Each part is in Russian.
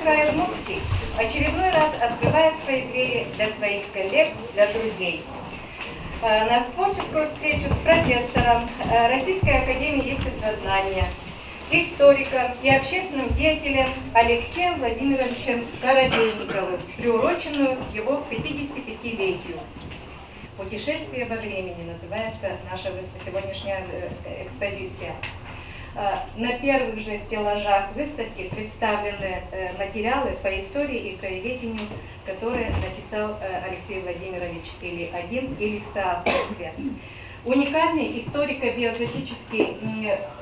край Удмуртский очередной раз открывает свои двери для своих коллег, для друзей. На творческую встречу с профессором Российской академии естествознания, историком и общественным деятелем Алексеем Владимировичем Коробейниковым, приуроченную к его 55-летию. «Путешествие во времени» называется наша сегодняшняя экспозиция. На первых же стеллажах выставки представлены материалы по истории и краеведению, которые написал Алексей Владимирович Или-1 или в соавторстве. Уникальный историко-биографический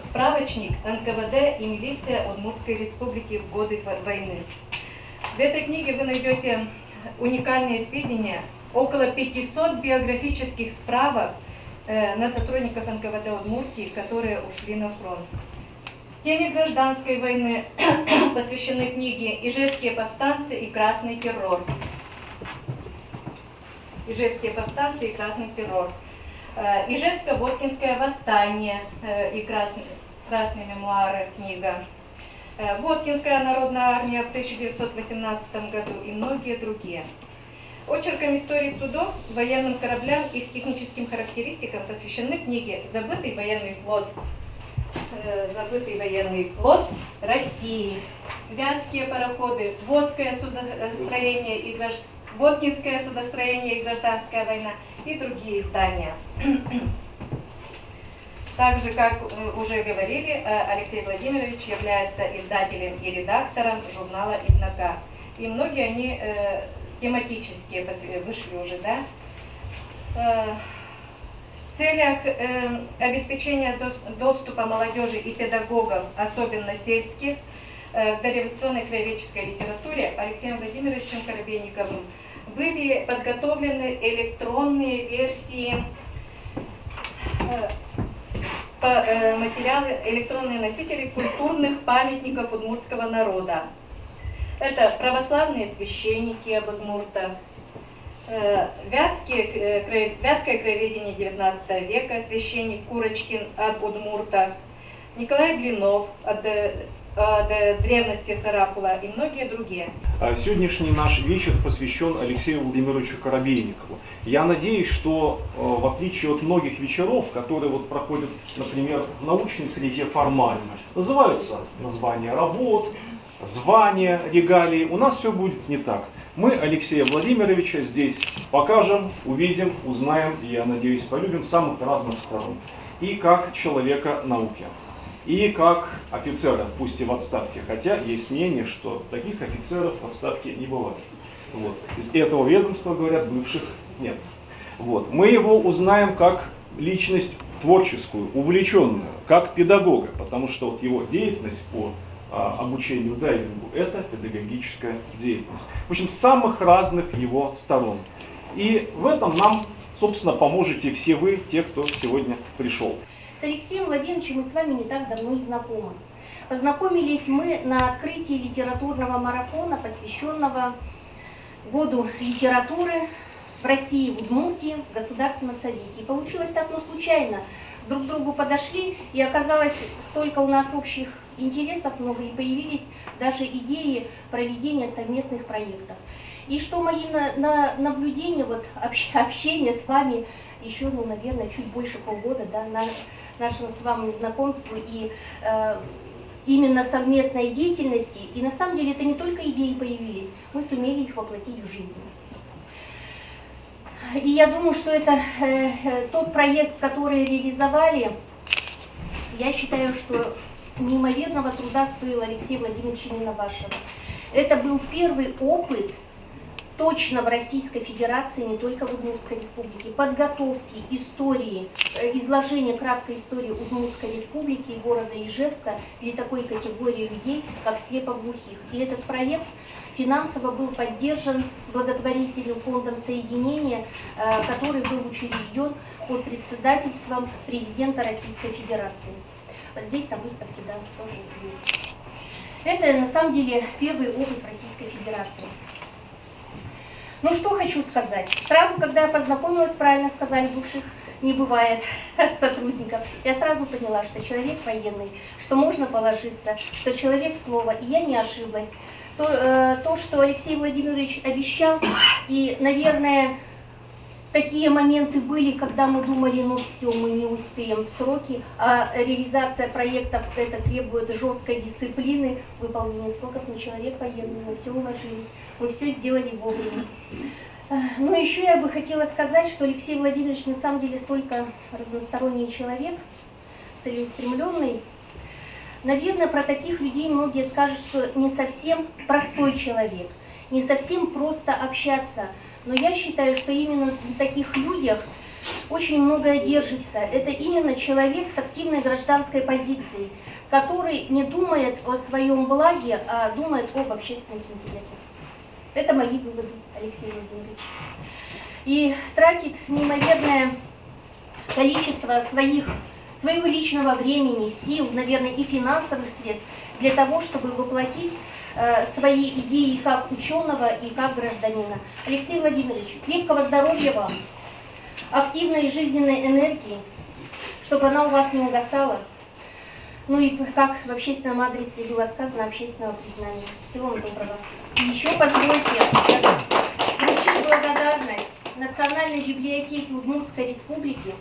справочник НКВД и милиция Удмуртской республики в годы войны. В этой книге вы найдете уникальные сведения, около 500 биографических справок на сотрудников НКВД Удмуртии, которые ушли на фронт. Теме гражданской войны посвящены книги «Ижевские повстанцы и красный террор». «Ижевские повстанцы и красный террор». «Ижевско-Воткинское восстание» и «Красные мемуары» книга. «Воткинская народная армия в 1918 году» и многие другие. Очеркам истории судов, военным кораблям, их техническим характеристикам посвящены книги «Забытый военный флот», «Забытый военный флот России», «Вятские пароходы», «Воткинское судостроение и гражданская война» и другие издания. Также, как уже говорили, Алексей Владимирович является издателем и редактором журнала «Иднака». И многие они тематические вышли уже, да? В целях обеспечения доступа молодежи и педагогов, особенно сельских, к дореволюционной краеведческой литературе Алексеем Владимировичем Коробейниковым были подготовлены электронные версии, материалы, электронные носители культурных памятников удмуртского народа. Это православные священники об удмуртах, Вятское краеведение XIX века, священник Курочкин об удмуртах, Николай Блинов о древности Сарапула и многие другие. Сегодняшний наш вечер посвящен Алексею Владимировичу Коробейникову. Я надеюсь, что в отличие от многих вечеров, которые вот проходят, например, в научной среде формально, называются названия работ, звания, регалии, у нас все будет не так. Мы Алексея Владимировича здесь покажем, увидим, узнаем и, я надеюсь, полюбим с самых разных сторон. И как человека науки, и как офицера, пусть и в отставке, хотя есть мнение, что таких офицеров в отставке не бывает. Вот. Из этого ведомства, говорят, бывших нет. Вот. Мы его узнаем как личность творческую, увлеченную, как педагога, потому что вот его деятельность по обучению дайвингу – это педагогическая деятельность. В общем, с самых разных его сторон. И в этом нам, собственно, поможете все вы, те, кто сегодня пришел. С Алексеем Владимировичем мы с вами не так давно и знакомы. Познакомились мы на открытии литературного марафона, посвященного Году литературы в России, в Удмуртии, в Государственном Совете. И получилось так, ну, случайно. Друг к другу подошли, и оказалось, столько у нас общих интересов много, и появились даже идеи проведения совместных проектов. И что мои наблюдения, вот общение с вами еще, ну, наверное, чуть больше полгода, да, на нашему с вами знакомству и именно совместной деятельности. И на самом деле это не только идеи появились, мы сумели их воплотить в жизнь. И я думаю, что это тот проект, который реализовали, я считаю, что неимоверного труда стоил Алексей Владимирович именно вашего. Это был первый опыт точно в Российской Федерации, не только в Удмуртской Республике, подготовки истории, изложения краткой истории Удмуртской Республики и города Ижевска для такой категории людей, как слепоглухих. И этот проект финансово был поддержан благотворительным фондом соединения, который был учрежден под председательством президента Российской Федерации. Вот здесь на выставке, да, тоже есть. Это на самом деле первый опыт в Российской Федерации. Ну что хочу сказать. Сразу, когда я познакомилась, правильно сказали, бывших не бывает сотрудников, я сразу поняла, что человек военный, что можно положиться, что человек слова, и я не ошиблась. То, что Алексей Владимирович обещал, и, наверное, такие моменты были, когда мы думали, ну все, мы не успеем в сроки, а реализация проектов это требует жесткой дисциплины, выполнения сроков, но человек военный, мы все уложились, мы все сделали вовремя. Но еще я бы хотела сказать, что Алексей Владимирович на самом деле столько разносторонний человек, целеустремленный. Наверное, про таких людей многие скажут, что не совсем простой человек, не совсем просто общаться. Но я считаю, что именно в таких людях очень многое держится. Это именно человек с активной гражданской позицией, который не думает о своем благе, а думает об общественных интересах. Это мои выводы, Алексей Владимирович. И тратит неимоверное количество своего личного времени, сил, наверное, и финансовых средств для того, чтобы воплотить свои идеи как ученого и как гражданина. Алексей Владимирович, крепкого здоровья вам, активной жизненной энергии, чтобы она у вас не угасала. Ну и как в общественном адресе было сказано, общественного признания. Всего вам доброго. И еще позвольте вручить благодарность Национальной библиотеке Удмуртской Республики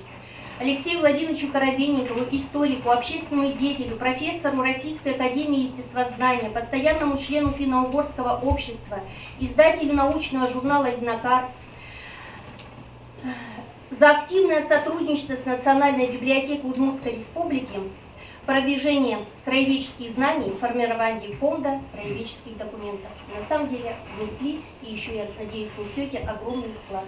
Алексею Владимировичу Коробейникову, историку, общественному деятелю, профессору Российской академии естествознания, постоянному члену финно-угорского общества, издателю научного журнала «Иднокар», за активное сотрудничество с Национальной библиотекой Удмуртской Республики, продвижение краеведческих знаний, формирование фонда краеведческих документов. На самом деле внесли и еще, я надеюсь, внесете огромный вклад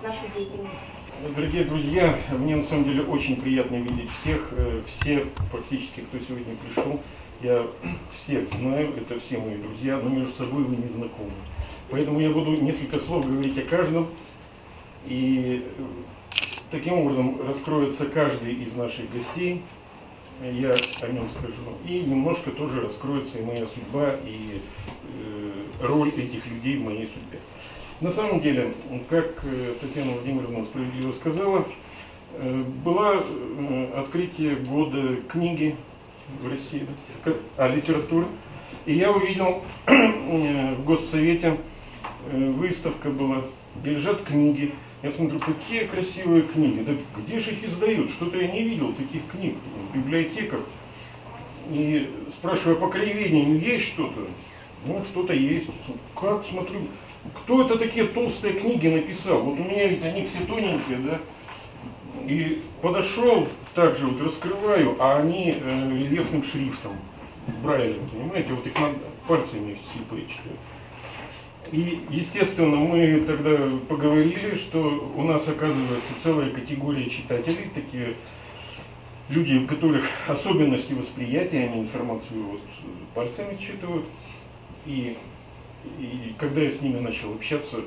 в нашу деятельность. Дорогие друзья, мне на самом деле очень приятно видеть всех практически, кто сегодня пришел. Я всех знаю, это все мои друзья, но между собой вы не знакомы. Поэтому я буду несколько слов говорить о каждом. И таким образом раскроется каждый из наших гостей. Я о нем скажу. И немножко тоже раскроется и моя судьба, и роль этих людей в моей судьбе. На самом деле, как Татьяна Владимировна справедливо сказала, было открытие года книги в России, литературы. И я увидел в Госсовете, выставка была, где лежат книги. Я смотрю, какие красивые книги. Да где же их издают? Что-то я не видел таких книг в библиотеках. И спрашиваю, по краеведению есть что-то? Ну, что-то есть. Как смотрю, кто это такие толстые книги написал? Вот у меня ведь они все тоненькие, да? И подошел, также вот раскрываю, а они рельефным шрифтом, брайлем, понимаете? Вот их надо пальцами слепые читают. И, естественно, мы тогда поговорили, что у нас оказывается целая категория читателей, такие люди, у которых особенности восприятия, они информацию вот пальцами читают. И когда я с ними начал общаться,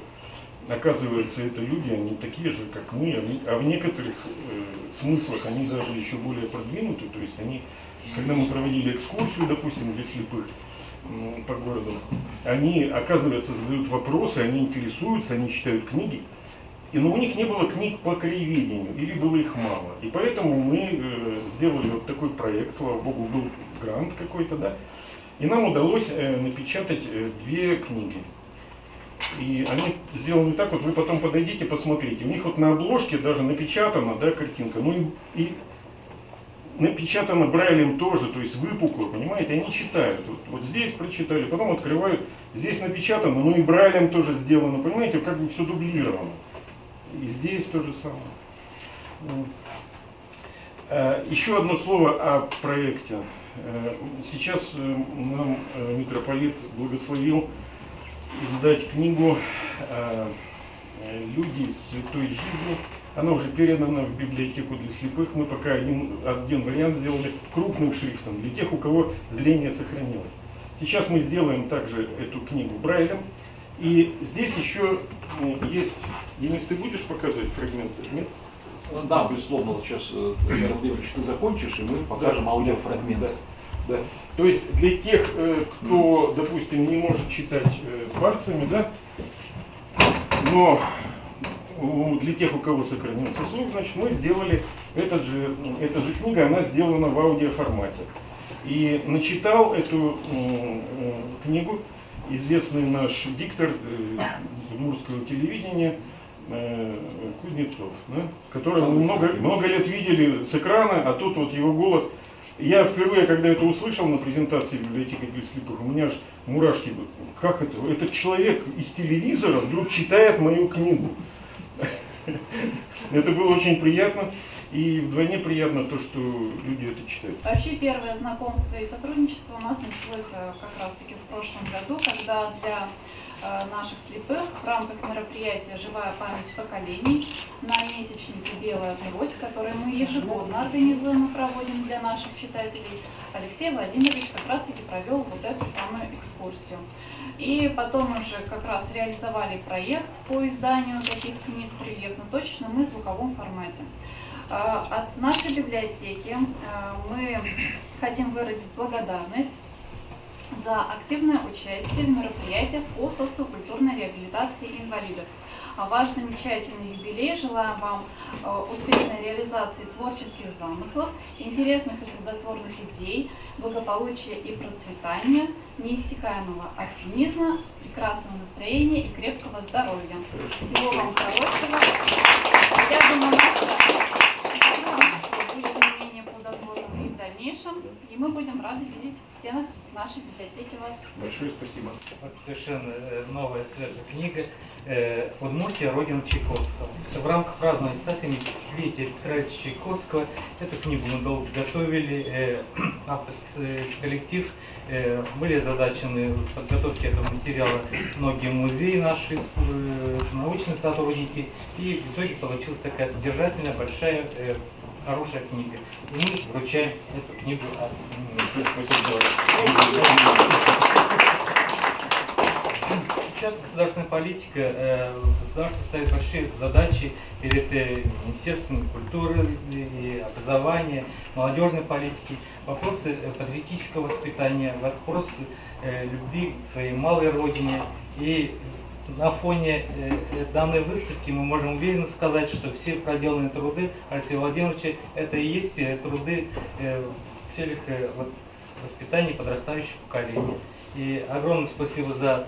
оказывается, это люди, они такие же, как мы, а в некоторых смыслах они даже еще более продвинуты. То есть они, когда мы проводили экскурсию, допустим, для слепых по городу, они, оказывается, задают вопросы, они интересуются, они читают книги. Но у них не было книг по краеведению, или было их мало. И поэтому мы сделали вот такой проект, слава богу, был грант какой-то, да. И нам удалось напечатать 2 книги. И они сделаны так, вот вы потом подойдите, посмотрите. У них вот на обложке даже напечатана, да, картинка. Ну и напечатано брайлем тоже, то есть выпукло, понимаете, они читают. Вот здесь прочитали, потом открывают, здесь напечатано, ну и брайлем тоже сделано, понимаете, как бы все дублировано. И здесь то же самое. Еще одно слово о проекте. Сейчас нам митрополит благословил издать книгу «Люди из святой жизни». Она уже передана в библиотеку для слепых. Мы пока один вариант сделали крупным шрифтом для тех, у кого зрение сохранилось. Сейчас мы сделаем также эту книгу брайлем. И здесь еще есть... Денис, ты будешь показывать фрагменты? Нет? Да, безусловно, вот сейчас, Владимирович, ты закончишь, и мы покажем аудиофрагмент. Да. Да. То есть для тех, кто, допустим, не может читать пальцами, да, но для тех, у кого сохранился слух, значит, мы сделали эта же книга, она сделана в аудиоформате. И начитал эту книгу известный наш диктор удмуртского телевидения Кузнецов, да, которого мы много лет видели с экрана, а тут вот его голос. Я впервые, когда это услышал на презентации библиотеки для слепых, у меня аж мурашки были. Как это? Этот человек из телевизора вдруг читает мою книгу. Это было очень приятно. И вдвойне приятно то, что люди это читают. Вообще первое знакомство и сотрудничество у нас началось как раз-таки в прошлом году, когда для наших слепых в рамках мероприятия «Живая память поколений» на месячнике «Белая злость», который мы ежегодно организуем и проводим для наших читателей, Алексей Владимирович как раз-таки провел вот эту самую экскурсию. И потом уже как раз реализовали проект по изданию таких книг рельефно-точно мы в звуковом формате. От нашей библиотеки мы хотим выразить благодарность за активное участие в мероприятиях по социокультурной реабилитации инвалидов. Ваш замечательный юбилей. Желаем вам успешной реализации творческих замыслов, интересных и плодотворных идей, благополучия и процветания, неиссякаемого оптимизма, прекрасного настроения и крепкого здоровья. Всего вам хорошего. Я думаю, наше сотрудничество будет не менее плодотворным и в дальнейшем, и мы будем рады видеть в стенах нашей библиотеки вас. Большое спасибо. Вот совершенно новая свежая книга «Удмуртия. Родина Чайковского». В рамках празднования 170-летия Петра Ильича Чайковского эту книгу мы долго готовили, авторский коллектив, были озадачены в подготовке этого материала многие музеи наши, научные сотрудники, и в итоге получилась такая содержательная, большая, хорошая книга. И мы вручаем эту книгу от Сейчас государственная политика, государство ставит большие задачи перед Министерством культуры и образования, молодежной политики, вопросы патриотического воспитания, вопросы любви к своей малой родине. И на фоне данной выставки мы можем уверенно сказать, что все проделанные труды Алексея Владимировича это и есть труды в целях воспитания подрастающего поколения. И огромное спасибо за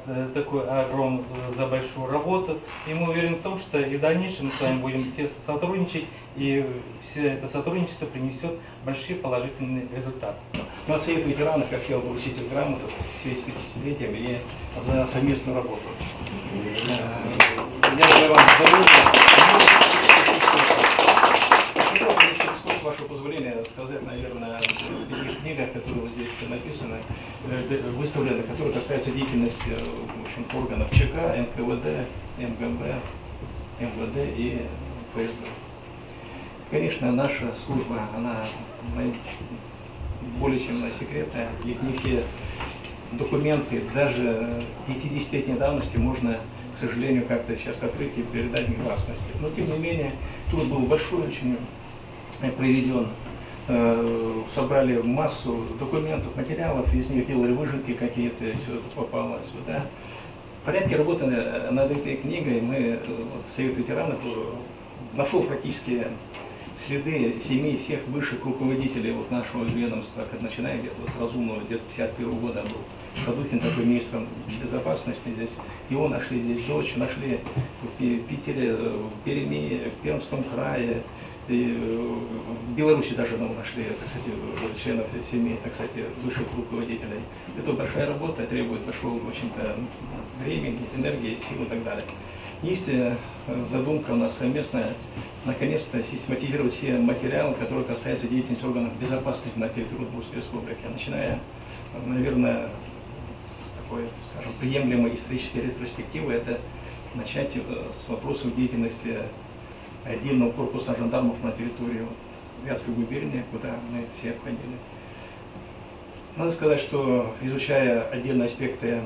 за большую работу. И мы уверены в том, что и в дальнейшем мы с вами будем тесно сотрудничать, и все это сотрудничество принесет большие положительные результаты. На Совет ветеранов я хотел бы вручить грамоту в связи с 50-летием и за совместную работу. Я желаю вам здоровья. С вашего позволения сказать, наверное, о книгах, которые вот здесь написаны, выставлены, которые касаются деятельности в общем, органов ЧК, НКВД, МГБ, МВД и ФСБ. Конечно, наша служба, она более чем секретная, их не все документы, даже 50-летней давности можно, к сожалению, как-то сейчас открыть и передать в гласности. Но, тем не менее, труд был большой, очень проведен, собрали массу документов, материалов, из них делали выжимки какие-то, все это попало сюда. В порядке работы над этой книгой мы, Совет ветеранов, нашел практически следы семей всех высших руководителей нашего ведомства, начиная где-то с Разумного, где-то 51 года был Стадухин такой министром безопасности здесь. Его нашли здесь, дочь нашли в Питере, в Перми, в Пермском крае. И в Беларуси даже нашли, кстати, членов семей, так сказать, высших руководителей. Это большая работа, требует большого, в общем-то, времени, энергии, сил и так далее. Есть задумка у нас совместная, наконец-то, систематизировать все материалы, которые касаются деятельности органов безопасности на территории Удмуртской республики, начиная, наверное, с такой, скажем, приемлемой исторической ретроспективы, это начать с вопросов деятельности отдельного корпуса жандармов на территории Вятской губернии, куда мы все входили. Надо сказать, что изучая отдельные аспекты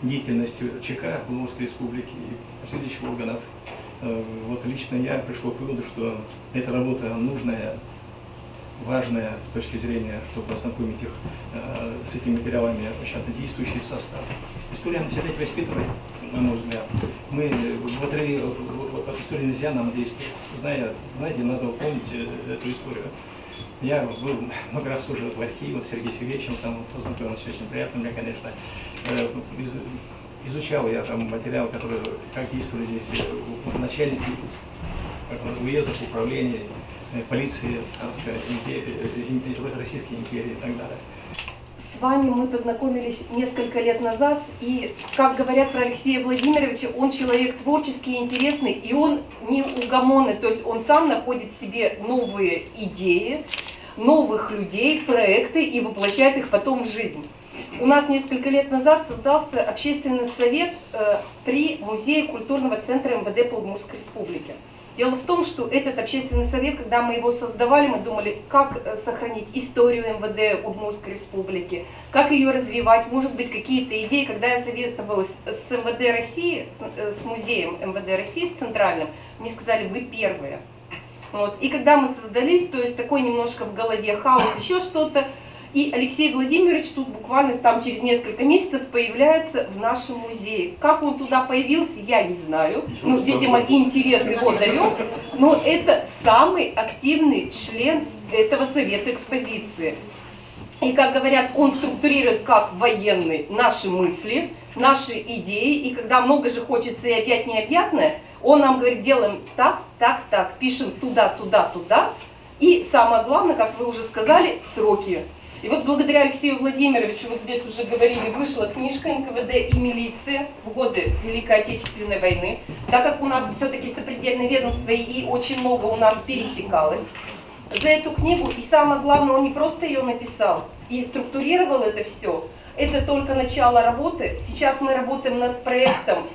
деятельности ЧК Удмуртской республики и последующих органов, вот лично я пришел к выводу, что эта работа нужная, важная с точки зрения, чтобы ознакомить их с этими материалами, действующий состав. История всегда воспитывает, на мой взгляд. Мы от истории нельзя нам действовать. Знаете, надо помнить эту историю. Я был много раз уже в архиве с Сергеем Сергеевичем, там познакомился, очень приятно мне, конечно. Изучал я там материал, который, как действовали здесь начальники уездов, управления, полиции Царской империи, Российской империи и так далее. С вами мы познакомились несколько лет назад, и, как говорят про Алексея Владимировича, он человек творческий, интересный, и он неугомонный, то есть он сам находит в себе новые идеи, новых людей, проекты и воплощает их потом в жизнь. У нас несколько лет назад создался общественный совет при Музее культурного центра МВД по Удмуртской республике. Дело в том, что этот общественный совет, когда мы его создавали, мы думали, как сохранить историю МВД Удмуртской республики, как ее развивать, может быть, какие-то идеи. Когда я советовалась с МВД России, с музеем МВД России, с центральным, мне сказали, вы первые. Вот. И когда мы создались, то есть такой немножко в голове хаос, еще что-то, и Алексей Владимирович тут буквально там через несколько месяцев появляется в нашем музее. Как он туда появился, я не знаю. Ну, видимо, интерес его довел. Но это самый активный член этого совета экспозиции. И, как говорят, он структурирует как военный наши мысли, наши идеи. И когда много же хочется и опять необъятное, он нам говорит, делаем так, так, так, пишем туда, туда, туда. И самое главное, как вы уже сказали, сроки. И вот благодаря Алексею Владимировичу, вот здесь уже говорили, вышла книжка НКВД и милиция в годы Великой Отечественной войны. Так как у нас все-таки сопредельное ведомство и очень много у нас пересекалось, за эту книгу, и самое главное, он не просто ее написал и структурировал это все, это только начало работы. Сейчас мы работаем над проектом,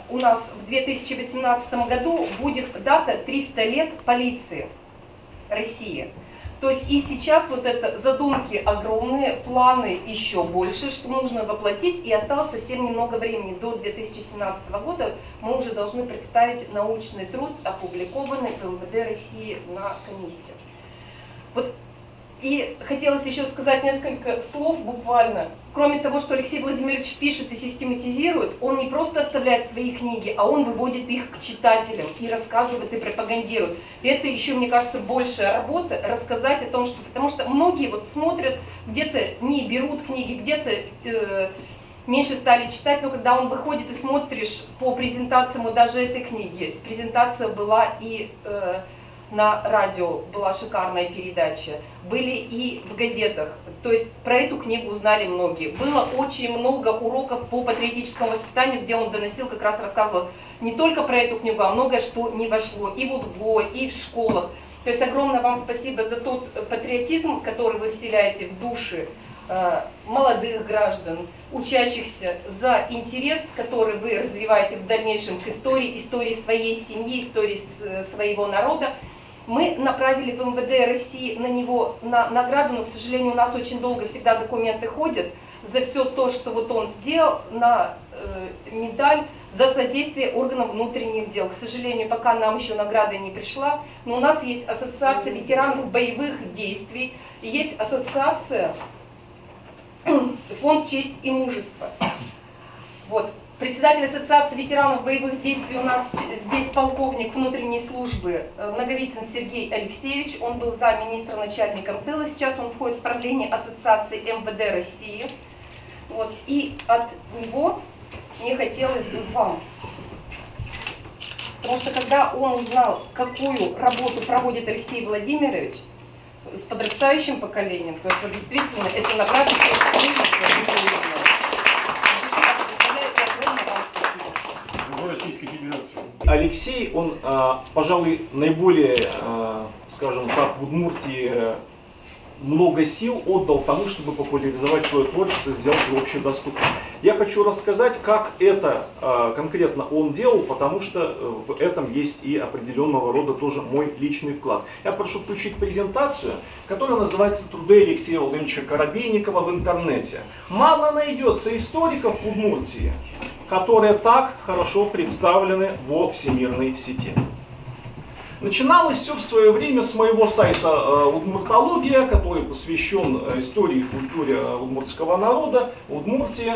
у нас в 2018 году будет дата 300 лет полиции России. То есть и сейчас вот это задумки огромные, планы еще больше, что нужно воплотить, и осталось совсем немного времени. До 2017 года мы уже должны представить научный труд, опубликованный в МВД России на комиссию. Вот. И хотелось еще сказать несколько слов буквально. Кроме того, что Алексей Владимирович пишет и систематизирует, он не просто оставляет свои книги, а он выводит их к читателям и рассказывает, и пропагандирует. И это еще, мне кажется, большая работа, рассказать о том, что... Потому что многие вот смотрят, где-то не берут книги, где-то меньше стали читать, но когда он выходит и смотришь по презентациям даже этой книги, презентация была и... на радио была шикарная передача, были и в газетах, то есть про эту книгу узнали многие. Было очень много уроков по патриотическому воспитанию, где он доносил, как раз рассказывал не только про эту книгу, а многое, что не вошло и в УДГО, и в школах. То есть огромное вам спасибо за тот патриотизм, который вы вселяете в души молодых граждан, учащихся, за интерес, который вы развиваете в дальнейшем к истории, истории своей семьи, истории своего народа. Мы направили в МВД России на него награду, но, к сожалению, у нас очень долго всегда документы ходят за все то, что вот он сделал, на медаль за содействие органам внутренних дел. К сожалению, пока нам еще награда не пришла, но у нас есть ассоциация ветеранов боевых действий, и есть ассоциация фонд «Честь и мужество». Вот. Председатель ассоциации ветеранов боевых действий у нас здесь полковник внутренней службы Наговицын Сергей Алексеевич. Он был замминистра начальником тыла. Сейчас он входит в правление ассоциации МВД России. Вот. И от него мне хотелось бы вам. Потому что когда он узнал, какую работу проводит Алексей Владимирович с подрастающим поколением, то есть действительно это награда Российской Федерации. Алексей, он, пожалуй, наиболее, скажем так, в Удмуртии много сил отдал тому, чтобы популяризовать свое творчество и сделать его общедоступным. Я хочу рассказать, как это конкретно он делал, потому что в этом есть и определенного рода тоже мой личный вклад. Я прошу включить презентацию, которая называется «Труды Алексея Владимировича Коробейникова в интернете». Мало найдется историков в Удмуртии, которые так хорошо представлены во всемирной сети. Начиналось все в свое время с моего сайта «Удмуртология», который посвящен истории и культуре удмуртского народа, Удмуртии.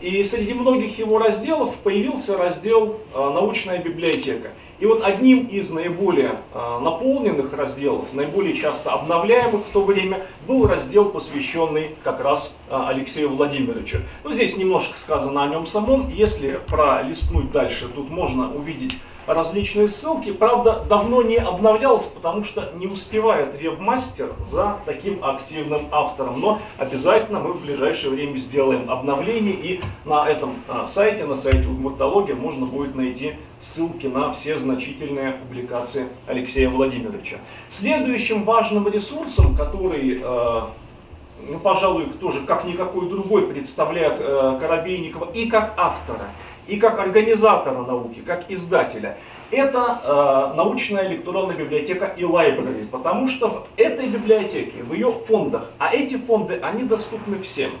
И среди многих его разделов появился раздел «Научная библиотека». И вот одним из наиболее наполненных разделов, наиболее часто обновляемых в то время, был раздел, посвященный как раз Алексею Владимировичу. Ну, здесь немножко сказано о нем самом. Если пролистнуть дальше, тут можно увидеть различные ссылки. Правда, давно не обновлялось, потому что не успевает вебмастер за таким активным автором. Но обязательно мы в ближайшее время сделаем обновление, и на этом сайте, на сайте Удмуртология, можно будет найти ссылки на все значительные публикации Алексея Владимировича. Следующим важным ресурсом, который, ну, пожалуй, тоже как никакой другой представляет Коробейникова и как автора, и как организатора науки, как издателя, это научная электронная библиотека eLibrary, потому что в этой библиотеке, в ее фондах, а эти фонды, они доступны всем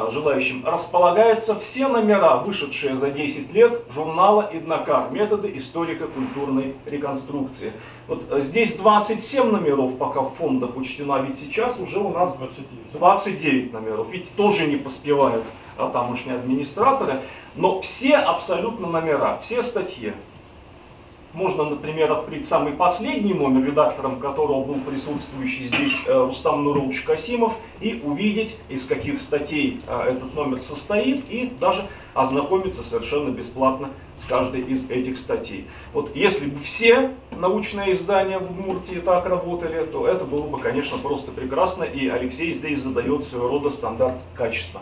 желающим, располагаются все номера, вышедшие за 10 лет журнала «Иднакар. Методы историко-культурной реконструкции». Вот здесь 27 номеров пока в фондах учтено, ведь сейчас уже у нас 29 номеров, ведь тоже не поспевают тамошние администраторы, но все абсолютно номера, все статьи. Можно, например, открыть самый последний номер, редактором которого был присутствующий здесь Рустам Нурович Касимов, и увидеть, из каких статей этот номер состоит, и даже ознакомиться совершенно бесплатно с каждой из этих статей. Вот если бы все научные издания в Удмуртии так работали, то это было бы, конечно, просто прекрасно, и Алексей здесь задает своего рода стандарт качества.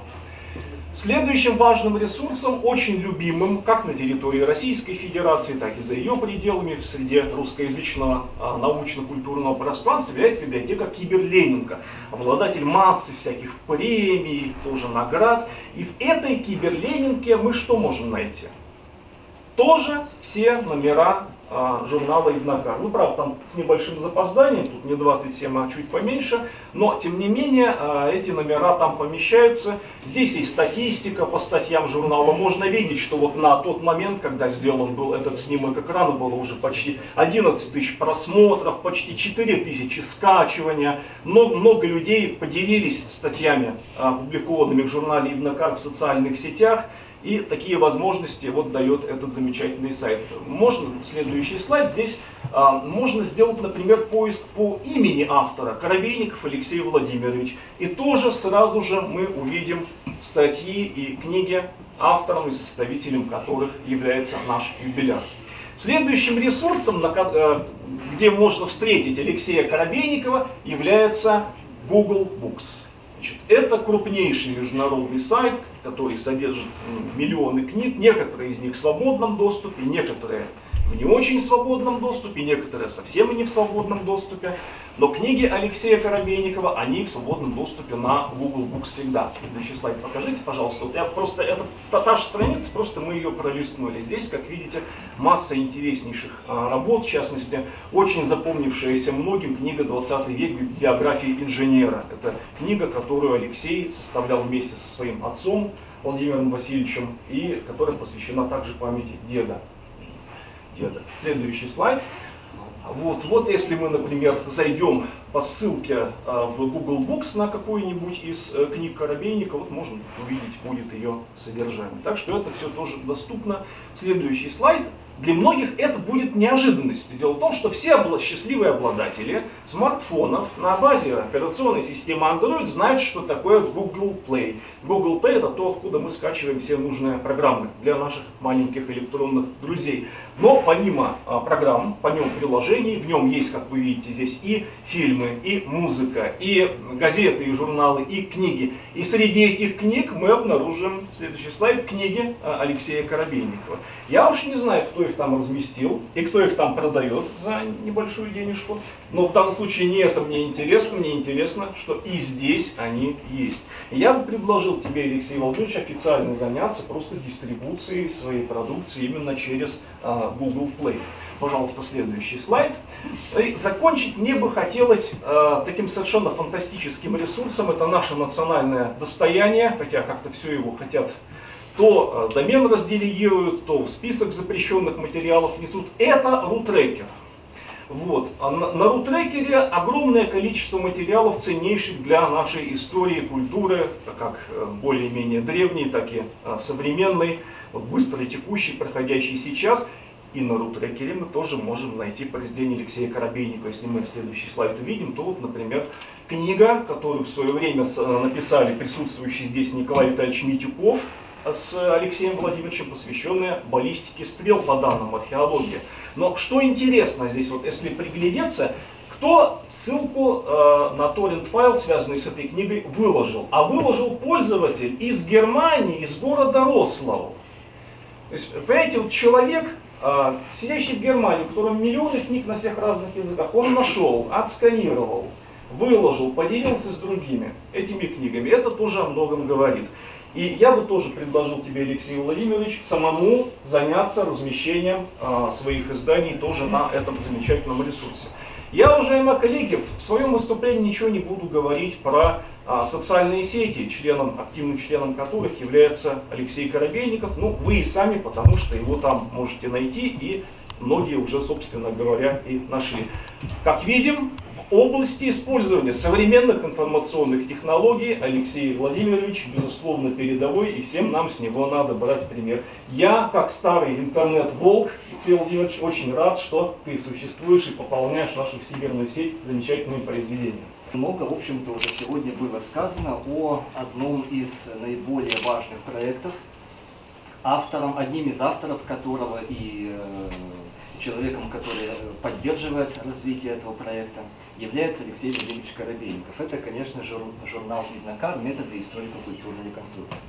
Следующим важным ресурсом, очень любимым как на территории Российской Федерации, так и за ее пределами, в среде русскоязычного научно-культурного пространства, является библиотека Киберленинка, обладатель массы всяких премий, тоже наград. И в этой Киберленинке мы что можем найти? Тоже все номера журнала «Иднакар». Ну, правда, там с небольшим запозданием, тут не 27, а чуть поменьше, но, тем не менее, эти номера там помещаются. Здесь есть статистика по статьям журнала. Можно видеть, что вот на тот момент, когда сделан был этот снимок экрана, было уже почти 11 тысяч просмотров, почти 4 тысячи скачивания. Много людей поделились статьями, опубликованными в журнале «Иднакар» в социальных сетях. И такие возможности вот дает этот замечательный сайт. Можно, следующий слайд, здесь можно сделать, например, поиск по имени автора, Коробейников Алексей Владимирович. И тоже сразу же мы увидим статьи и книги, автором и составителем которых является наш юбиляр. Следующим ресурсом, где можно встретить Алексея Коробейникова, является Google Books. Это крупнейший международный сайт, который содержит миллионы книг, некоторые из них в свободном доступе, некоторые в не очень свободном доступе, некоторые совсем не в свободном доступе. Но книги Алексея Коробейникова, они в свободном доступе на Google Books всегда. Следующий слайд покажите, пожалуйста. Вот я просто, это та же страница, просто мы ее пролистнули. Здесь, как видите, масса интереснейших работ, в частности, очень запомнившаяся многим книга «20 век. Биографии инженера». Это книга, которую Алексей составлял вместе со своим отцом Владимиром Васильевичем, и которая посвящена также памяти деда. Следующий слайд. Вот если мы, например, зайдем по ссылке в Google Books на какую-нибудь из книг Коробейника, вот можно увидеть будет ее содержание. Так что это все тоже доступно. Следующий слайд. Для многих это будет неожиданностью. Дело в том, что все счастливые обладатели смартфонов на базе операционной системы Android знают, что такое Google Play. Google Play — это то, откуда мы скачиваем все нужные программы для наших маленьких электронных друзей. Но помимо программ, помимо приложений, в нем есть, как вы видите, здесь и фильмы, и музыка, и газеты, и журналы, и книги. И среди этих книг мы обнаружим, следующий слайд, книги Алексея Коробейникова. Я уж не знаю, кто их там разместил и кто их там продает за небольшую денежку. Но в данном случае не это мне интересно, что и здесь они есть. И я бы предложил тебе, Алексей Владимирович, официально заняться просто дистрибуцией своей продукции именно через Google Play. Пожалуйста, следующий слайд. И закончить мне бы хотелось таким совершенно фантастическим ресурсом. Это наше национальное достояние, хотя как-то все его хотят то домен разделегируют, то в список запрещенных материалов несут. Это RUTRACKER. Вот. А на рутрекере огромное количество материалов, ценнейших для нашей истории, культуры, как более-менее древней, так и современной, вот, быстро текущей, проходящей сейчас. И на рутрекере мы тоже можем найти произведение Алексея Коробейникова. Если мы следующий слайд увидим, то вот, например, книга, которую в свое время написали присутствующий здесь Николай Витальевич Митюков с Алексеем Владимировичем, посвященная баллистике стрел по данным археологии. Но что интересно здесь, вот если приглядеться, кто ссылку на торрент-файл, связанный с этой книгой, выложил? А выложил пользователь из Германии, из города Рослау. То есть, понимаете, вот человек, сидящий в Германии, у которого миллионы книг на всех разных языках, он нашел, отсканировал, выложил, поделился с другими этими книгами. Это тоже о многом говорит. И я бы тоже предложил тебе, Алексей Владимирович, самому заняться размещением своих изданий тоже на этом замечательном ресурсе. Я, уважаемые коллеги, в своем выступлении ничего не буду говорить про социальные сети, активным членом которых является Алексей Коробейников. Ну, вы и сами, потому что его там можете найти, и многие уже, собственно говоря, и нашли. Как видим, в области использования современных информационных технологий Алексей Владимирович, безусловно, передовой, и всем нам с него надо брать пример. Я, как старый интернет-волк, Алексей Владимирович, очень рад, что ты существуешь и пополняешь нашу всемирную сеть замечательными произведениями. Много, в общем-то, уже сегодня было сказано о одном из наиболее важных проектов, одним из авторов которого и человеком, который поддерживает развитие этого проекта, является Алексей Владимирович Коробейников. Это, конечно, журнал «Виднокар. Методы историко-культурной реконструкции».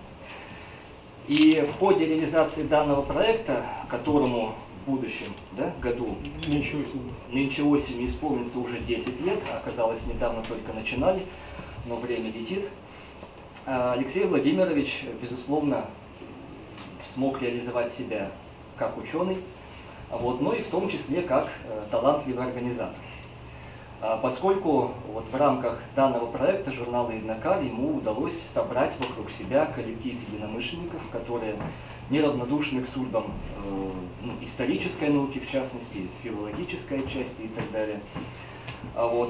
И в ходе реализации данного проекта, которому в будущем году, нынче осенью исполнится уже 10 лет, оказалось, недавно только начинали, но время летит, Алексей Владимирович, безусловно, смог реализовать себя как ученый, но и в том числе как талантливый организатор. Поскольку вот в рамках данного проекта журнала «Виднокар» ему удалось собрать вокруг себя коллектив единомышленников, которые неравнодушны к судьбам исторической науки, в частности, филологической части и так далее.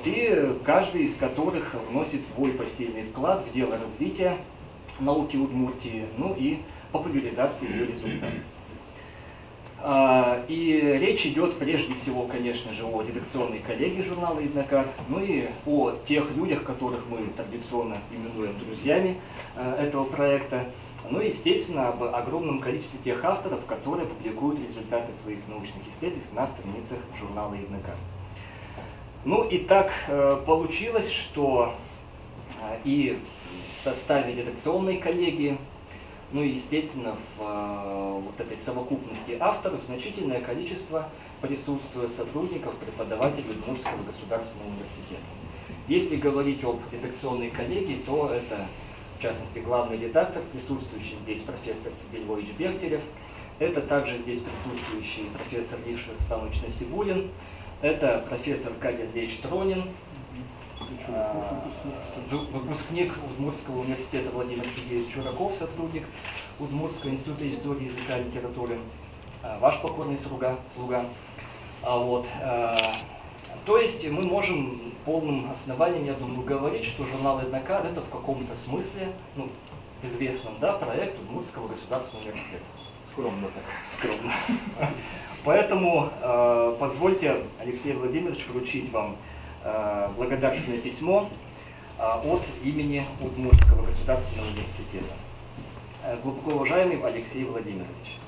И каждый из которых вносит свой посильный вклад в дело развития науки Удмуртии, и популяризации ее результатов. И речь идет прежде всего, конечно же, о редакционной коллегии журнала «Виднокар», и о тех людях, которых мы традиционно именуем друзьями этого проекта, естественно, об огромном количестве тех авторов, которые публикуют результаты своих научных исследований на страницах журнала «Виднокар». И так получилось, что и в составе редакционной коллегии, естественно, в вот этой совокупности авторов значительное количество присутствует сотрудников, преподавателей Удмуртского государственного университета. Если говорить об редакционной коллегии, то это, в частности, главный редактор, присутствующий здесь профессор Сергей Львович Бехтерев, это также здесь присутствующий профессор Лившин Станович Насибулин, это профессор Кадий Андреевич Тронин, выпускник Удмуртского университета Владимир Сергеевич Чураков, сотрудник Удмуртского института истории, языка и литературы, ваш покорный слуга. То есть мы можем полным основанием, я думаю, говорить, что журнал «Виднокар» это в каком-то смысле, известном, проект Удмуртского государственного университета. Скромно так. Скромно. Поэтому позвольте, Алексей Владимирович, вручить вам благодарственное письмо от имени Удмуртского государственного университета. Глубоко уважаемый Алексей Владимирович,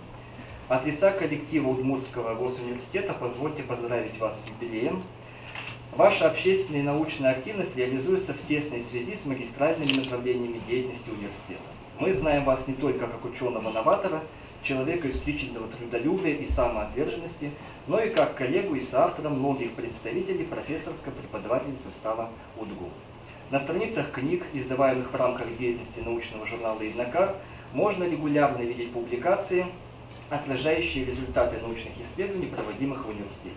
от лица коллектива Удмуртского госуниверситета позвольте поздравить вас с юбилеем. Ваша общественная и научная активность реализуется в тесной связи с магистральными направлениями деятельности университета. Мы знаем вас не только как ученого-новатора, человека исключительного трудолюбия и самоотверженности, но и как коллегу и соавтора многих представителей профессорско-преподавательного состава УДГУ. На страницах книг, издаваемых в рамках деятельности научного журнала «Виднокар», можно регулярно видеть публикации, отражающие результаты научных исследований, проводимых в университете.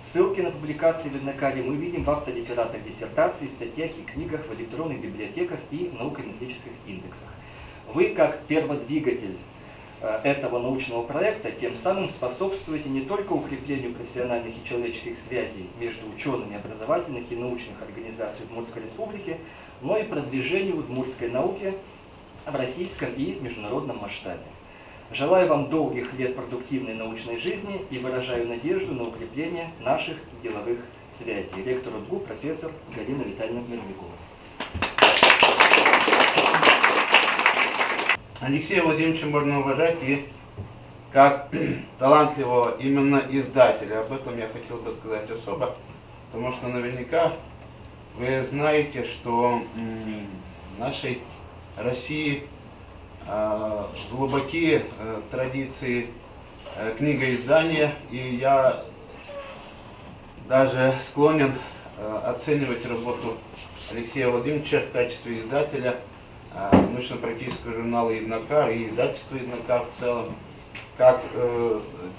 Ссылки на публикации в «Виднокаре» мы видим в авторефератах диссертаций, статьях и книгах, в электронных библиотеках и наукометрических индексах. Вы, как перводвигатель этого научного проекта тем самым способствуете не только укреплению профессиональных и человеческих связей между учеными образовательных и научных организаций Удмуртской Республики, но и продвижению удмуртской науки в российском и международном масштабе. Желаю вам долгих лет продуктивной научной жизни и выражаю надежду на укрепление наших деловых связей. Ректор УДГУ, профессор Галина Витальевна Мерзлякова. Алексея Владимировича можно уважать и как талантливого именно издателя. Об этом я хотел бы сказать особо, потому что наверняка вы знаете, что в нашей России глубокие традиции книгоиздания, и я даже склонен оценивать работу Алексея Владимировича в качестве издателя научно-практического журнала «Еднокар» и издательства «Еднокар» в целом, как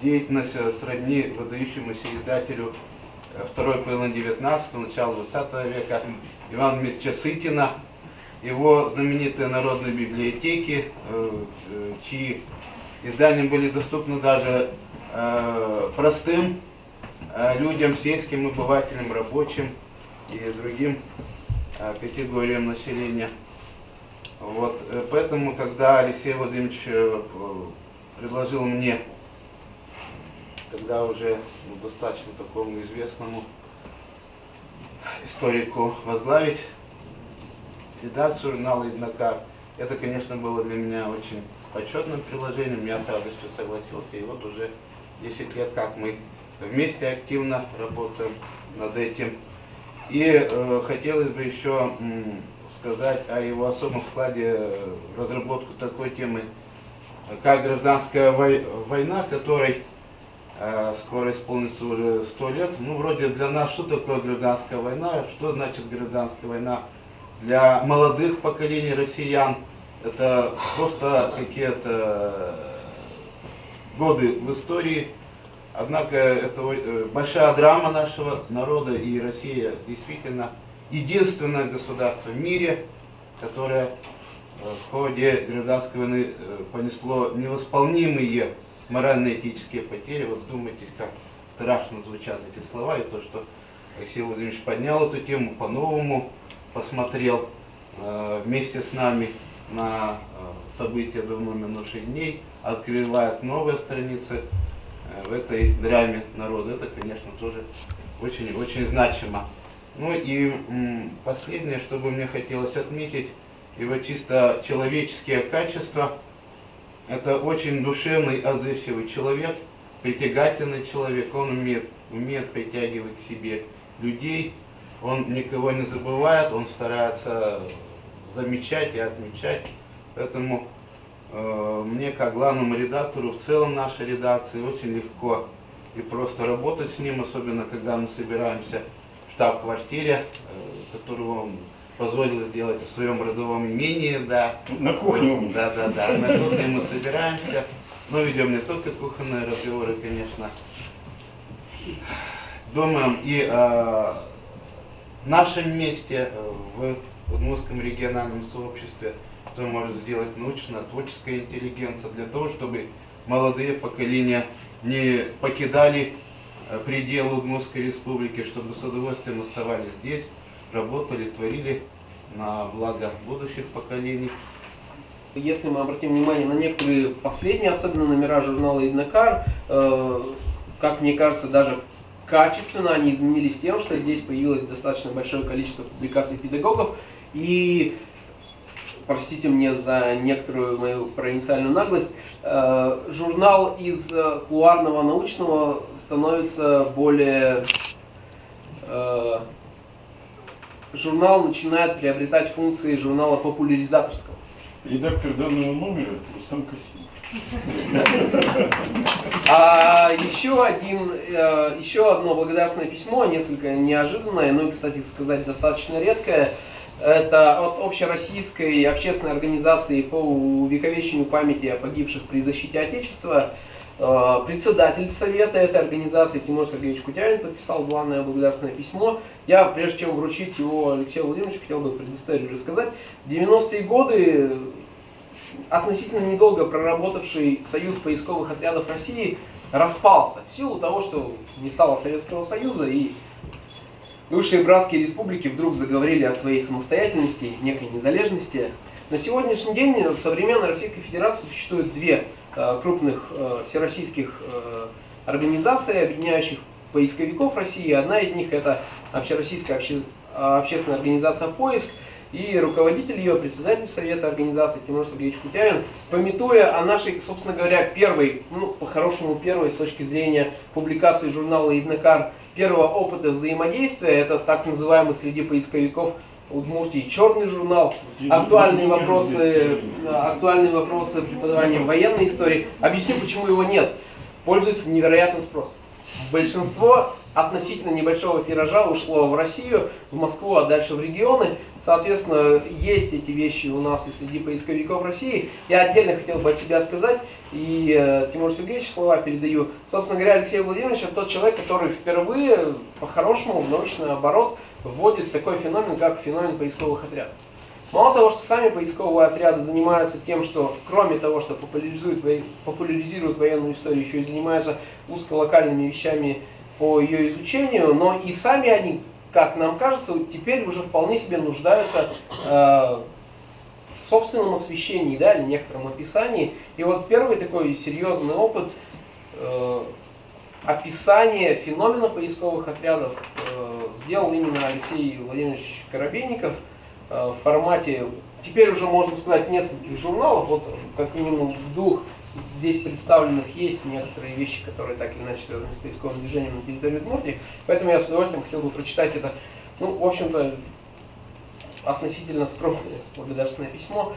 деятельность сродни выдающемуся издателю второй половины 19-го, начала 20 века Ивана Дмитриевича Сытина, его знаменитые народные библиотеки, чьи издания были доступны даже простым людям, сельским обывателям, рабочим и другим категориям населения. Вот, поэтому, когда Алексей Владимирович предложил мне, тогда уже достаточно такому известному историку, возглавить редакцию журнала «Еднокар», это, конечно, было для меня очень почетным предложением, я с радостью согласился, и вот уже 10 лет, как мы вместе активно работаем над этим. И хотелось бы еще сказать о его особом вкладе в разработку такой темы, как гражданская война, которой скоро исполнится уже 100 лет. Ну, вроде для нас, что такое гражданская война, что значит гражданская война для молодых поколений россиян? Это просто какие-то годы в истории. Однако это большая драма нашего народа, и Россия действительно единственное государство в мире, которое в ходе гражданской войны понесло невосполнимые морально-этические потери. Вот вдумайтесь, как страшно звучат эти слова, и то, что Алексей Владимирович поднял эту тему, по-новому посмотрел вместе с нами на события давно минувших дней, открывает новые страницы в этой драме народа. Это, конечно, тоже очень значимо. Ну и последнее, что бы мне хотелось отметить, его чисто человеческие качества. Это очень душевный, отзывчивый человек, притягательный человек. Он умеет притягивать к себе людей, он никого не забывает, он старается замечать и отмечать. Поэтому мне, как главному редактору, в целом нашей редакции, очень легко и просто работать с ним, особенно когда мы собираемся в штаб-квартире, которую он позволил сделать в своем родовом имении, да. На кухне. Да, на кухне мы собираемся, но ведем не только кухонные разговоры, конечно. Думаем и о нашем месте в Удмуртском региональном сообществе, что может сделать научно-творческая интеллигенция для того, чтобы молодые поколения не покидали пределы Удмуртской республики, чтобы с удовольствием оставались здесь, работали, творили на благо будущих поколений. Если мы обратим внимание на некоторые последние, особенно номера журнала «Еднокар», как мне кажется, даже качественно они изменились тем, что здесь появилось достаточно большое количество публикаций педагогов. И, простите мне за некоторую мою провинциальную наглость, журнал из кулуарного научного становится более... Журнал начинает приобретать функции журнала популяризаторского. Редактор данного номера Рустам Касимов. А еще одно благодарственное письмо, несколько неожиданное, ну и, кстати сказать, достаточно редкое. Это от общероссийской общественной организации по увековечению памяти о погибших при защите Отечества. Председатель совета этой организации Тимур Сергеевич Кутявин подписал главное благодарственное письмо. Я, прежде чем вручить его Алексею Владимировичу, хотел бы предысторию рассказать. В 90-е годы относительно недолго проработавший Союз поисковых отрядов России распался в силу того, что не стало Советского Союза, и бывшие братские республики вдруг заговорили о своей самостоятельности, некой незалежности. На сегодняшний день в современной Российской Федерации существует две крупных всероссийских организации, объединяющих поисковиков России. Одна из них — это Общероссийская общественная организация «Поиск», и руководитель ее, председатель Совета организации Тимур Сергеевич Кутявин, памятуя о нашей, собственно говоря, первой, по-хорошему первой с точки зрения публикации журнала «Иднакар», первого опыта взаимодействия, это так называемый среди поисковиков Удмуртии черный журнал, актуальные вопросы преподавания военной истории. Объясню, почему его нет. Пользуется невероятным спросом. Большинство относительно небольшого тиража ушло в Россию, в Москву, а дальше в регионы. Соответственно, есть эти вещи у нас и среди поисковиков России. Я отдельно хотел бы от себя сказать, и Тимуру Сергеевичу слова передаю. Собственно говоря, Алексей Владимирович — это тот человек, который впервые, по-хорошему, в научный оборот вводит такой феномен, как феномен поисковых отрядов. Мало того, что сами поисковые отряды занимаются тем, что кроме того, что популяризируют военную историю, еще и занимаются узколокальными вещами по ее изучению, но и сами они, как нам кажется, теперь уже вполне себе нуждаются в собственном освещении, да, или некотором описании. И вот первый такой серьезный опыт описания феномена поисковых отрядов сделал именно Алексей Владимирович Коробейников в формате, теперь уже можно сказать, нескольких журналов. Вот как минимум в двух здесь представленных есть некоторые вещи, которые так или иначе связаны с поисковым движением на территории Удмуртии. Поэтому я с удовольствием хотел бы прочитать это, в общем-то, относительно скромное благодарственное письмо.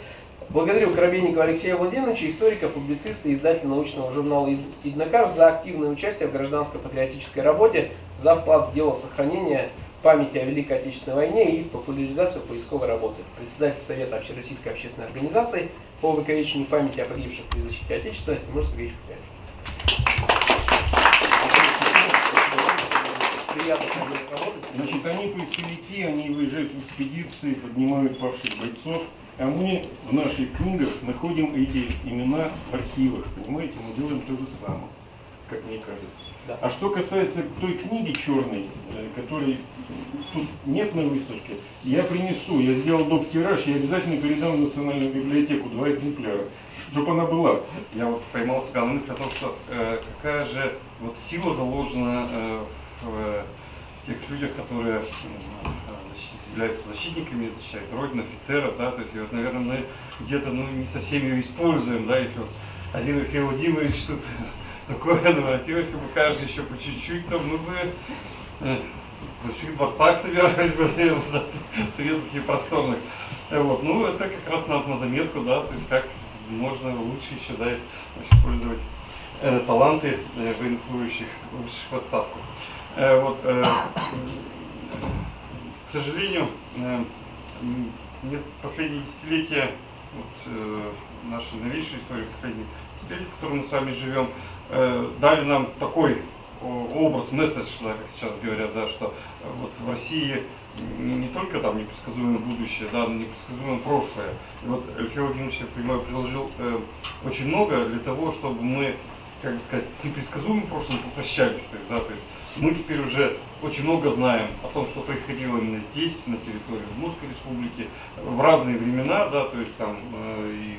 Благодарю Коробейникова Алексея Владимировича, историка, публициста и издателя научного журнала «Иднакар» за активное участие в гражданско-патриотической работе, за вклад в дело сохранения памяти о Великой Отечественной войне и популяризацию поисковой работы. Председатель Совета Общероссийской общественной организации по увековечению памяти о погибших при защите Отечества Тимур Сергеевич Кутявин. Значит, они поисковики, они выезжают в экспедиции, поднимают павших бойцов, а мы в наших книгах находим эти имена в архивах, понимаете, мы делаем то же самое, как мне кажется. Да. А что касается той книги черной, которой тут нет на выставке, я принесу, я сделал доп. Тираж, я обязательно передам в Национальную библиотеку 2 экземпляра, чтобы она была. Я вот поймал себя на мысли о том, что какая же вот сила заложена в тех людях, которые являются защитниками, защищают Родину, офицеров, да, то есть, вот, наверное, мы где-то не совсем ее используем, да, если вот один Алексей Владимирович тут такое наворотилось, если бы каждый еще по чуть-чуть, то мы бы в больших дворцах собирались бы, да, светлых и просторных. Вот. Ну, это как раз на заметку, да, то есть как можно лучше еще, да, использовать таланты военнослужащих, вышедших в отставку. Вот, к сожалению, последние десятилетия, нашей новейшей истории, последние десятилетия, в котором мы с вами живем, дали нам такой образ, месседж, да, как сейчас говорят, да, что вот в России не только там непредсказуемое будущее, да, но непредсказуемое прошлое. И вот Алексей Владимирович, я понимаю, предложил очень много для того, чтобы мы, как бы сказать, с непредсказуемым прошлым попрощались. То есть мы теперь уже очень много знаем о том, что происходило именно здесь, на территории Удмуртской республики, в разные времена, да, то есть там и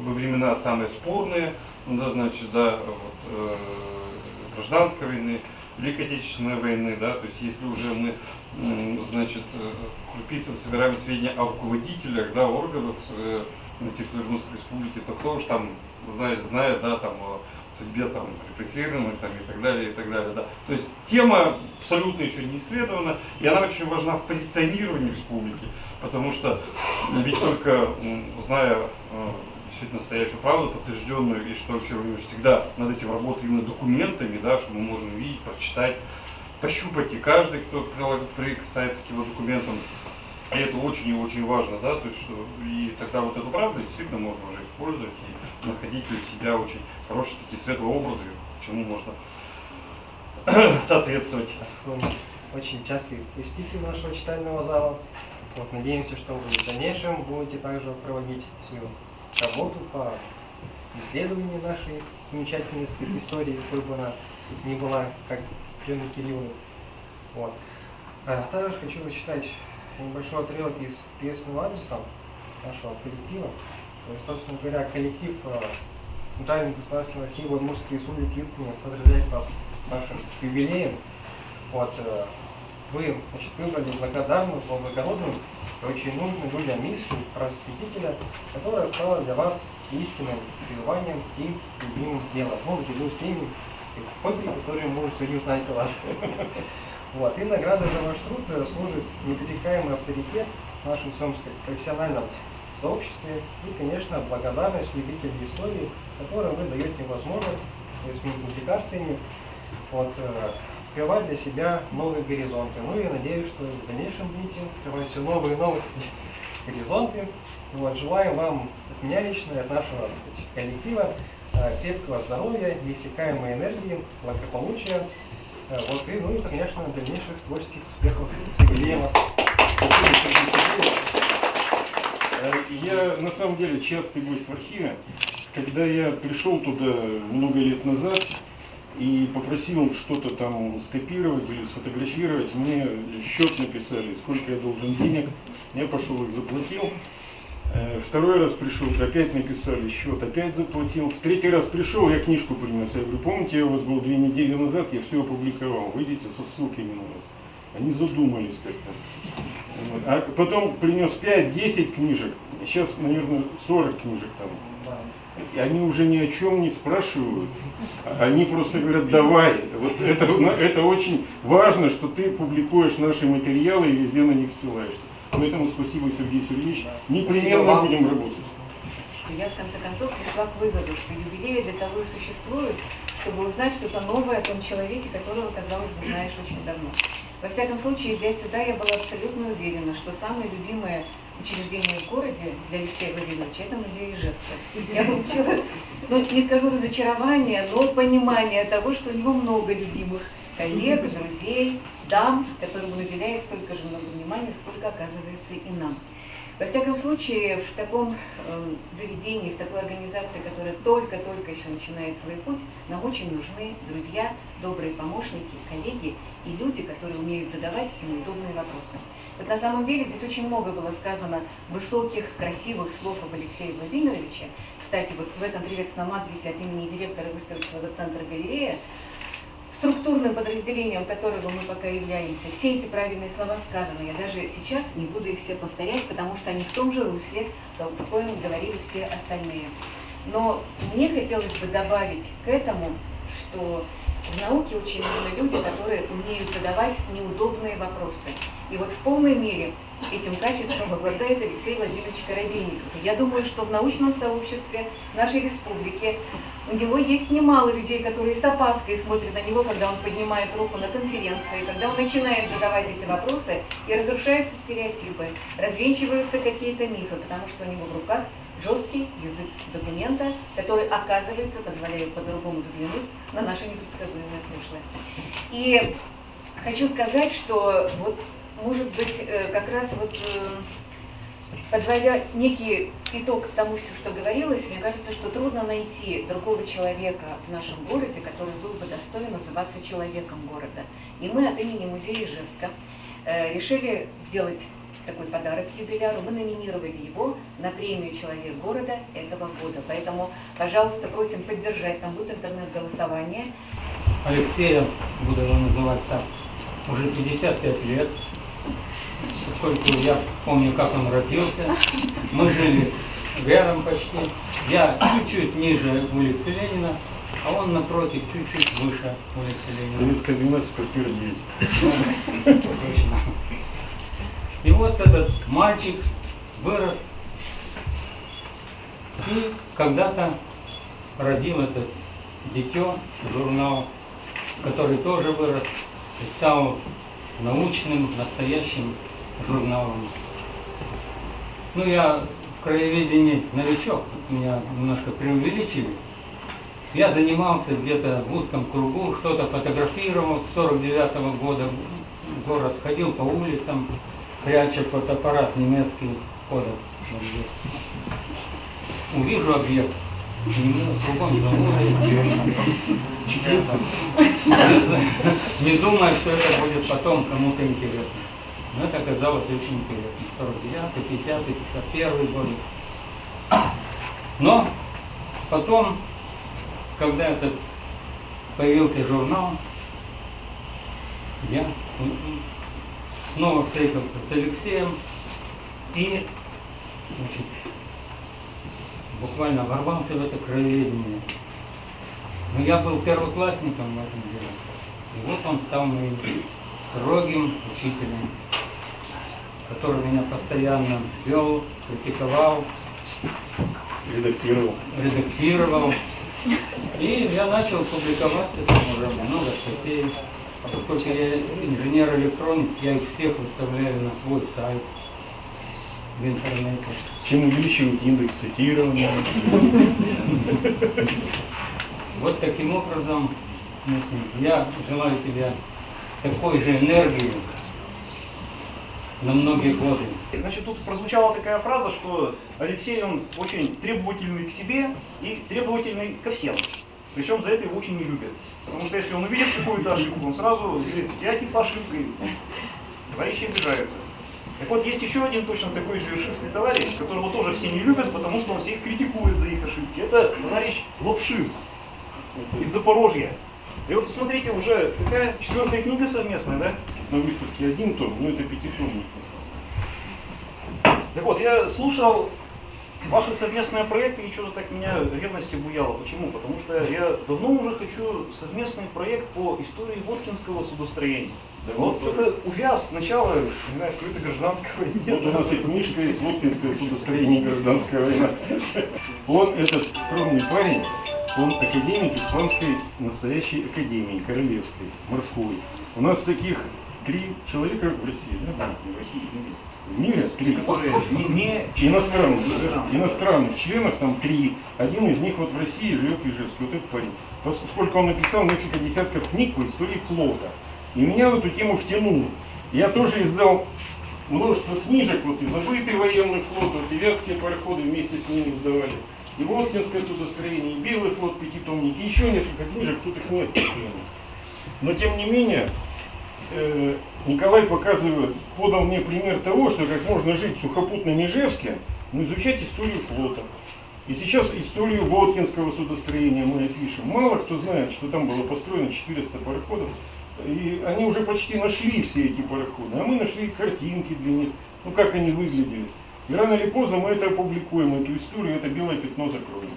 во времена самые спорные, да, значит, да, вот, гражданской войны, Великой Отечественной войны, да, то есть если уже мы, значит, крупицам собираем сведения о руководителях, да, органов на территории Удмуртской республики, то кто уж там знает, да, там о судьбе там репрессированных там, и так далее, да. То есть тема абсолютно еще не исследована, и она очень важна в позиционировании республики, потому что ведь только зная действительно настоящую правду, подтвержденную, и что Алексей Владимирович всегда над этим работает именно документами, да, что мы можем видеть, прочитать, пощупать, и каждый, кто прикасается к его документам. И это очень и очень важно, да, то есть, что и тогда вот эту правду действительно можно уже использовать и находить для себя очень хорошие такие светлые образы, чему можно соответствовать. Очень частый посетитель нашего читального зала. Вот, надеемся, что вы в дальнейшем будете также проводить свою работу по исследованию нашей замечательной истории, какой бы она ни была, как Елена Кирилловна. Вот. Также хочу зачитать небольшой отрывок из приветственного адреса нашего коллектива. То есть, собственно говоря, коллектив Центрального государственного архива Удмуртской республики искренне поздравляет вас с нашим юбилеем. Вот, вы, значит, выбрали благодарную, благородную и очень нужную людям миссию просветителя, которая стала для вас истинным призванием и любимым делом. Ну, наряду с теми хобби, которые мы сегодня узнать о вас. Вот. И награда за ваш труд служит непререкаемый авторитет в нашем всем профессиональном сообществе и, конечно, благодарность любителям истории, которой вы даете возможность своими публикациями открывать для себя новые горизонты. Ну и надеюсь, что в дальнейшем будете открывать все новые и новые горизонты. Вот. Желаю вам от меня лично и от нашего коллектива крепкого здоровья, неиссякаемой энергии, благополучия. Вот, и, ну и, конечно, дальнейших творческих успехов. Всем вас. Я на самом деле частый гость в архиве. Когда я пришел туда много лет назад и попросил что-то там скопировать или сфотографировать, мне счет написали, сколько я должен денег. Я пошел их заплатил. Второй раз пришел, опять написали счет, опять заплатил. В третий раз пришел, я книжку принес. Я говорю, помните, я у вас был 2 недели назад, я все опубликовал. Выйдите со ссылками на вас. Они задумались как-то. Вот. А потом принес 5-10 книжек. Сейчас, наверное, 40 книжек там. И они уже ни о чем не спрашивают. Они просто говорят, давай. Вот это очень важно, что ты публикуешь наши материалы и везде на них ссылаешься. Поэтому спасибо, Сергей Сергеевич. Непременно будем работать. Я в конце концов пришла к выводу, что юбилеи для того и существуют, чтобы узнать что-то новое о том человеке, которого, казалось бы, знаешь очень давно. Во всяком случае, идя сюда, я была абсолютно уверена, что самое любимое учреждение в городе для Алексея Владимировича – это музей Ижевска. Я получила, ну, не скажу разочарование, но понимание того, что у него много любимых коллег, друзей, дам, которым уделяет столько же много внимания, сколько оказывается и нам. Во всяком случае, в таком заведении, в такой организации, которая только-только еще начинает свой путь, нам очень нужны друзья, добрые помощники, коллеги и люди, которые умеют задавать неудобные вопросы. Вот на самом деле здесь очень много было сказано высоких, красивых слов об Алексее Владимировиче. Кстати, вот в этом приветственном адресе от имени директора выставочного центра «Галерея», структурным подразделением которого мы пока являемся, все эти правильные слова сказаны. Я даже сейчас не буду их все повторять, потому что они в том же русле, в коем говорили все остальные. Но мне хотелось бы добавить к этому, что в науке очень нужны люди, которые умеют задавать неудобные вопросы. И вот в полной мере этим качеством обладает Алексей Владимирович Коробейников. И я думаю, что в научном сообществе нашей республики у него есть немало людей, которые с опаской смотрят на него, когда он поднимает руку на конференции, когда он начинает задавать эти вопросы, и разрушаются стереотипы, развенчиваются какие-то мифы, потому что у него в руках жесткий язык документа, который, оказывается, позволяет по-другому взглянуть на наше непредсказуемое прошлое. И хочу сказать, что вот, может быть, как раз вот подводя некий итог тому, что говорилось, мне кажется, что трудно найти другого человека в нашем городе, который был бы достоин называться человеком города. И мы от имени музея Ижевска решили сделать такой подарок юбиляру. Мы номинировали его на премию «Человек города» этого года. Поэтому, пожалуйста, просим поддержать. Там будет интернет-голосование. Алексея, буду его называть так, уже 55 лет. Поскольку я помню, как он родился, мы жили рядом почти. Я чуть-чуть ниже улицы Ленина, а он напротив, чуть-чуть выше улицы Ленина. Советская 12, квартира 9. Точно. И вот этот мальчик вырос и когда-то родил этот дитё, журнал, который тоже вырос и стал научным, настоящим журналом. Ну, я в краеведении новичок, меня немножко преувеличили. Я занимался где-то в узком кругу, что-то фотографировал. С 49-го года в город ходил по улицам, пряча фотоаппарат немецкий, ходом. увижу объект, кругом заводы, не думая, что это будет потом кому-то интересно. Но это оказалось очень интересно. 49-й, 50-й, 51-й годы. Но потом, когда этот появился журнал, я снова встретился с Алексеем и, значит, буквально ворвался в это краеведение. Но я был первоклассником в этом деле. И вот он стал моим строгим учителем, который меня постоянно вел, критиковал, редактировал. И я начал публиковаться, там уже много статей. А поскольку я инженер-электроник, я их всех выставляю на свой сайт в интернете. Чем увеличивать индекс цитирования? Вот таким образом, я желаю тебе такой же энергии на многие годы. Значит, тут прозвучала такая фраза, что Алексей, он очень требовательный к себе и требовательный ко всем. Причем за это его очень не любят. Потому что если он увидит какую-то ошибку, он сразу говорит, я типа ошибкой. Товарищи обижаются. Так вот, есть еще один точно такой же вершинский товарищ, которого тоже все не любят, потому что он всех критикует за их ошибки. Это товарищ Лапшин из Запорожья. И вот смотрите, уже какая 4-я книга совместная, да? На выставке 1 том, но это 5-томник. Так вот, я слушал ваши совместные проекты, и что-то так меня ревность обуяла. Почему? Потому что я давно уже хочу совместный проект по истории Воткинского судостроения. Да, вот что-то увяз сначала, не знаю, какой-то гражданской войне. Вот у нас и книжка из Воткинского судостроения «Гражданская война». Он, этот скромный парень, он академик Испанской настоящей академии, королевской, морской. У нас таких 3 человека в России, да? В России, в мире 3, которые не иностранных членов, там 3. Один из них вот в России живет в Ижевске, вот этот парень. Поскольку он написал несколько десятков книг по истории флота. И меня в эту тему втянул. Я тоже издал множество книжек, вот и «Забытый военный флот», вот и «Вятские пароходы» вместе с ними издавали. И «Воткинское судостроение», и «Белый флот», 5-томник, и еще несколько книжек, тут их нет. Но тем не менее, Николай подал мне пример того, что как можно жить в сухопутном Ижевске, но изучать историю флота. И сейчас историю Воткинского судостроения мы опишем. Мало кто знает, что там было построено 400 пароходов. И они уже почти нашли все эти пароходы. А мы нашли картинки для них, ну как они выглядели. И рано или поздно мы это опубликуем, эту историю, это белое пятно закроем.